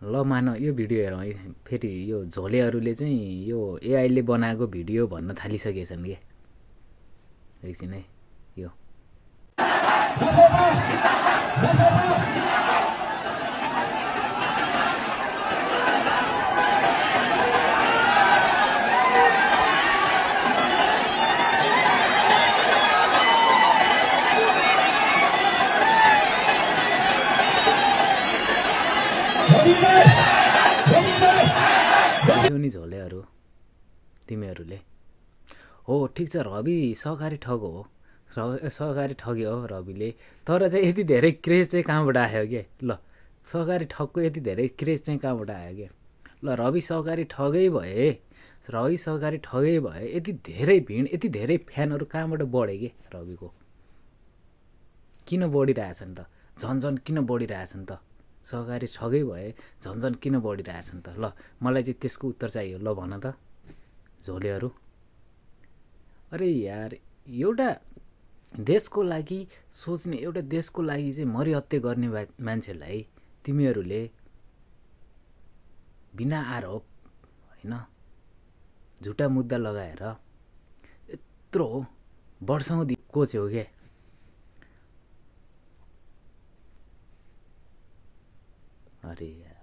ल मान यो भिडियो हेरौँ है फेरि यो झोलेहरूले चाहिँ यो एआईले बनाएको भिडियो भन्न थालिसकेछन् के एकछिन है यो नि झोलेहरू तिमीहरूले हो ठिक छ रवि सहकारी ठग हो सहकारी ठग्यो हो रविले तर चाहिँ यति धेरै क्रेज चाहिँ कहाँबाट आयो के ल सहकारी ठगको यति धेरै क्रेज चाहिँ कहाँबाट आयो के ल रवि सहकारी ठगै भए यति धेरै भिड यति धेरै फ्यानहरू कहाँबाट बढे के रविको किन बढिरहेछन् त झन् किन बढिरहेछन् त सहकारी ठगै भए झन् किन बढिरहेछन् त ल मलाई चाहिँ त्यसको उत्तर चाहियो ल भन त झोलेहरू अरे यार एउटा देशको लागि सोच्ने एउटा देशको लागि चाहिँ मरिहत्ते गर्ने मान्छेलाई तिमीहरूले बिना आरोप होइन झुटा मुद्दा लगाएर यत्रो वर्षौँदेखि कोच्यौ के अरे यार